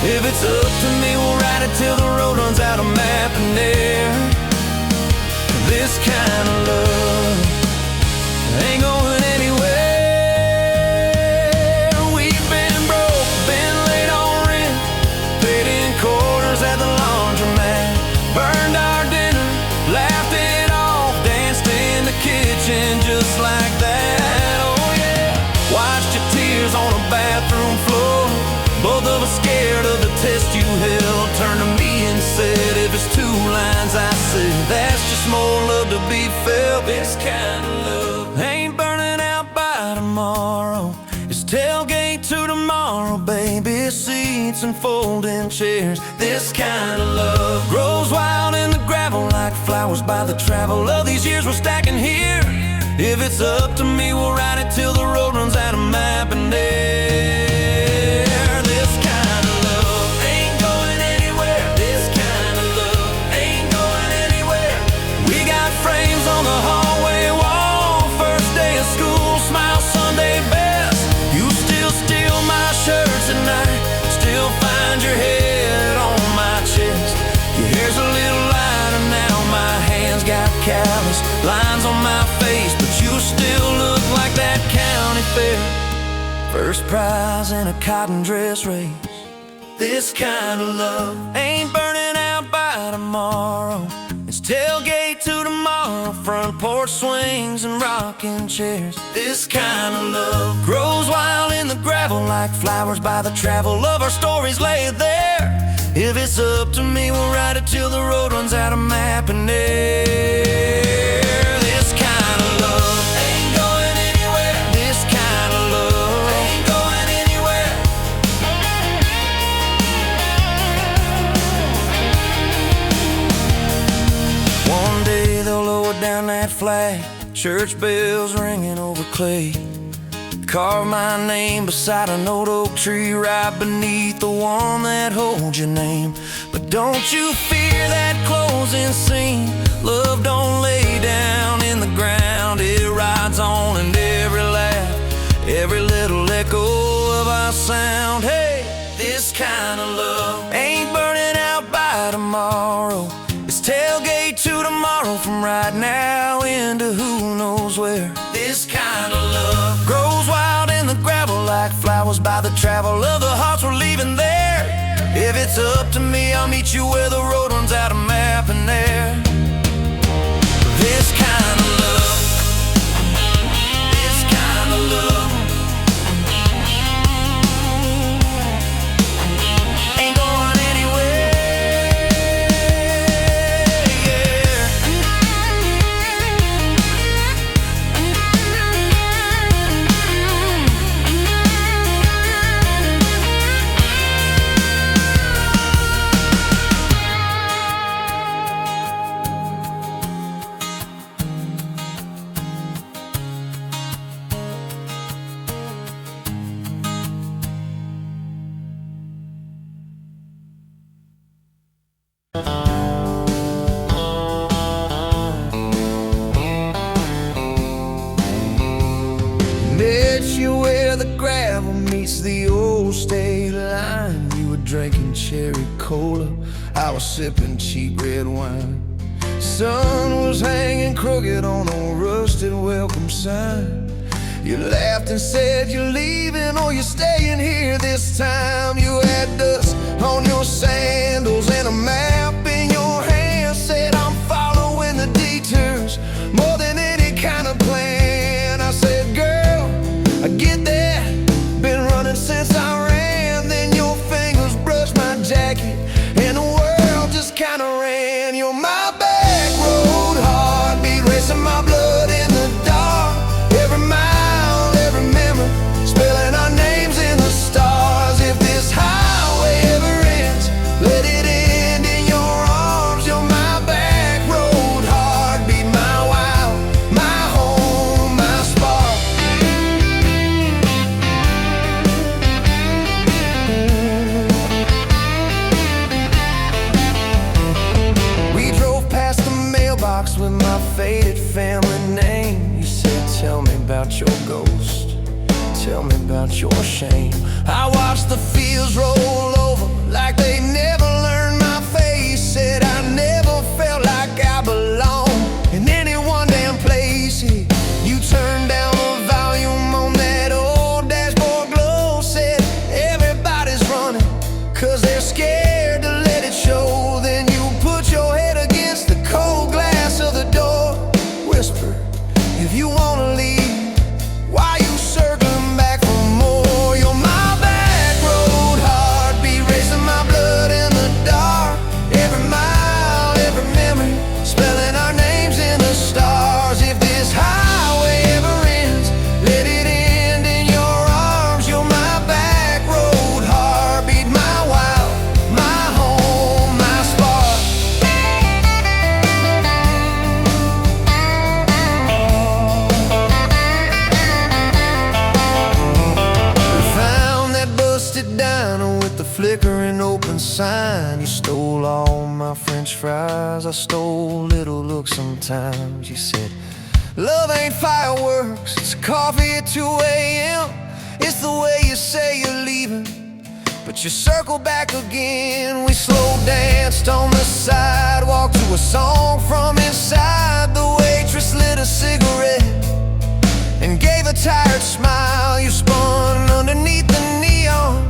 If it's up to me, we'll ride it till the road runs out of map and air. This kind of love ain't going anywhere. We've been broke, been late on rent, paid in quarters at the laundromat, burned our dinner, laughed it off, danced in the kitchen just like that. Oh yeah, watched your tears on a bathroom floor. Both of us scared of the test you held. Turned to me and said, if it's two lines I said, that's just more love to be felt. This kind of love ain't burning out by tomorrow. It's tailgate to tomorrow, baby seats and folding chairs. This kind of love grows wild in the gravel like flowers by the travel of these years we're stacking here. If it's up to me, we'll ride it till the road runs out of map and air. On the hallway wall, first day of school, smile Sunday best. You still steal my shirts at night, still find your head on my chest. Your hair's a little lighter now, my hands got callous lines on my face, but you still look like that county fair. First prize in a cotton dress race. This kind of love ain't burning out by tomorrow. It's tailgate to tomorrow, front porch swings and rocking chairs. This kind of love grows wild in the gravel like flowers by the travel of our stories laid there. If it's up to me, we'll ride it till the road runs out of map and air. This kind of love ain't going anywhere. This kind of love ain't going anywhere. One day they'll lower down that flag, church bells ringing over clay. carve my name beside an old oak tree right beneath the one that holds your name. But don't you fear that closing scene. Love don't lay down in the ground. It rides on in every laugh, every little echo of our sound. Hey, this kind of love ain't burning out by tomorrow. It's tailgate to tomorrow, from right now into who knows where. This kind of love grows wild in the gravel like flowers by the travel of the hearts we're leaving there. If it's up to me, I'll meet you where the road runs out of map and air. This kind of love, this kind of love ain't going anywhere, yeah. Met you where the gravel meets the old state line. You were drinking cherry cola, I was sipping cheap red wine. Sun was hanging crooked on a rusted welcome sign. You laughed and said you're leaving or you're staying here this time. You had dust on your sandals and a map in your hand. Said I'm following the detours more than any kind of plan. I said, girl, I get that, been running since I ran. Then your fingers brushed my jacket and the world just kinda ran. You're my back road heartbeat, racing my blood in the dark. Every mile, every memory, spelling our names in the stars. If this highway ever ends, let it end in your arms. You're my back road heartbeat, my wild, my home, my spark. We drove past the mailbox with my faded family name. You said, tell me about your ghost, tell me about your shame. I watched the fields roll over like they never learned my face. Said I never felt like I belonged in any one damn place. You turned down the volume on that old dashboard glow. Said everybody's running 'cause they're scared to let it show. Then you put your head against the cold glass of the door. Whisper, if you wanna leave, why you circling back for more? You're my back road heartbeat, racing my blood in the dark. Every mile, every memory, spelling our names in the stars. If this highway ever ends, let it end in your arms. You're my back road heartbeat, my wild, my home, my spark. We found that busted diner with the flickering open sign. You stole all my French fries, I stole little looks sometimes. You said, love ain't fireworks, it's coffee at 2 a.m. It's the way you say you're leaving, but you circle back again. We slow danced on the sidewalk to a song from inside. The waitress lit a cigarette and gave a tired smile. You spun underneath the neon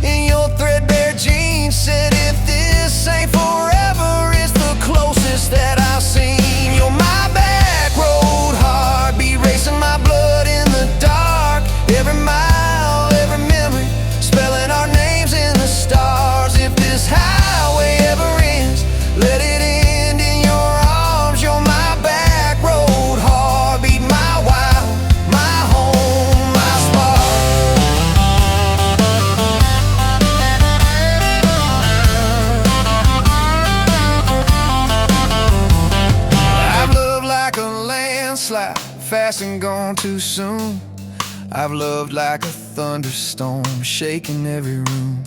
in your threadbare jeans. Said if this ain't forever, it's the closest that I've seen. You're my back road heartbeat, racing my blood in the dark. Every mile, every memory, spelling our names in the stars. If this highway ever ends, let it end in your arms. You're my back road heartbeat, my wild, my home, my spark. I've loved like a landslide, fast and gone too soon. I've loved like a thunderstorm, shaking every room.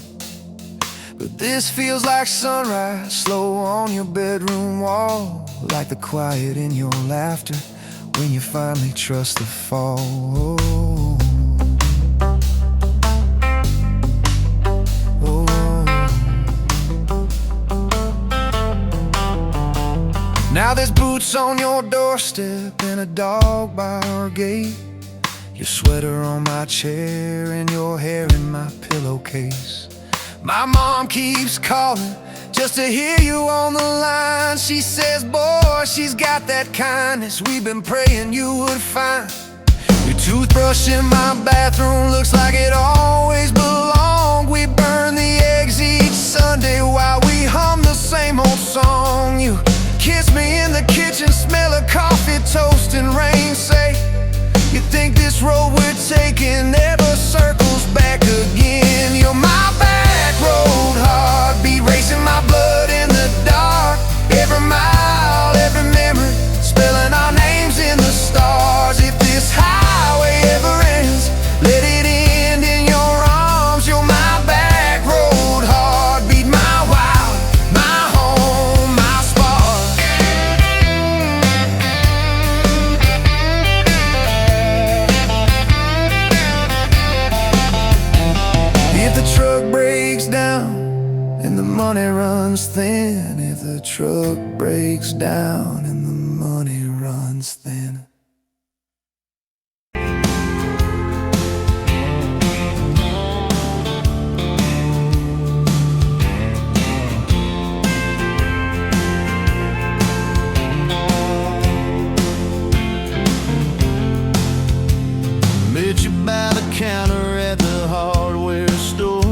But this feels like sunrise, slow on your bedroom wall, like the quiet in your laughter when you finally trust the fall. Now there's boots on your doorstep and a dog by our gate, your sweater on my chair and your hair in my pillowcase. My mom keeps calling just to hear you on the line. She says, boy, she's got that kindness we've been praying you would find. Your toothbrush in my bathroom looks like it always belonged. We burn the eggs each Sunday while we hum the same old song. You kiss me in the kitchen, smell of coffee, toast and rain. Say, you think this road we're taking never circles back again. You're my back road heartbeat, racing my blood in the dark. Every mile, every memory, spelling our names in the stars. If this highway ever ends, let it end in your arms. You're my back road heartbeat, my wild, my home, my spark. If the truck breaks down and the money runs thin, if the truck breaks down and the money runs thin. Met you by the counter at the hardware store,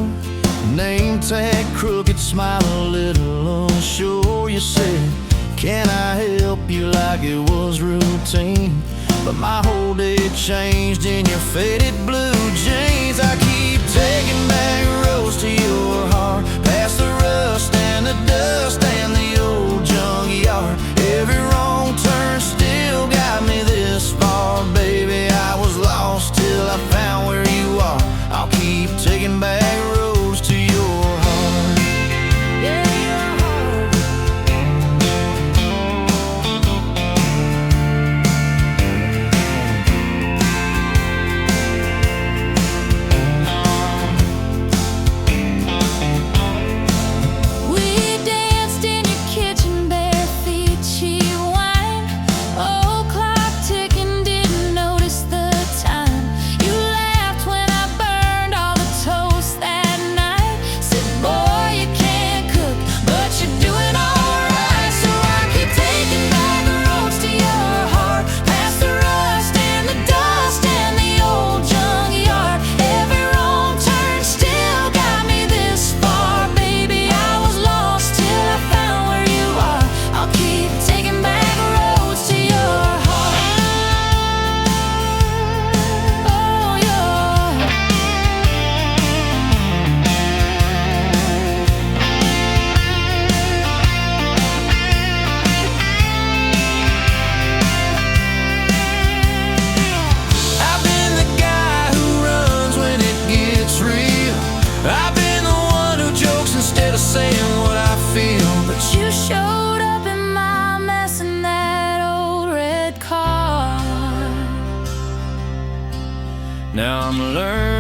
name tag crooked, smile a little unsure. You said, can I help you, like it was routine. But my whole day changed in your faded blue jeans. I keep taking back roads to your heart, past the rust and the dust and the old junkyard. Every wrong turn still got me this far, baby. I was lost till I found where you are. I'll keep taking back roads to your heart. Yeah, your heart. We danced in your kitchen, bare feet, cheap wine. Old clock ticking, didn't notice the time. You laughed when I burned all the toast that night. Said, boy, you can't cook, but you're doing alright. So I keep taking back the roads to your heart, past the rust and the dust and the old junkyard. Every wrong turn still got me this far, baby. I was lost till I found where you are. I'll keep taking back roads to your heart. Oh, your I've been the guy who runs when it gets real. I've been the one who jokes instead of saying what I feel. But you showed up in my mess in that old red car. Now I'm learning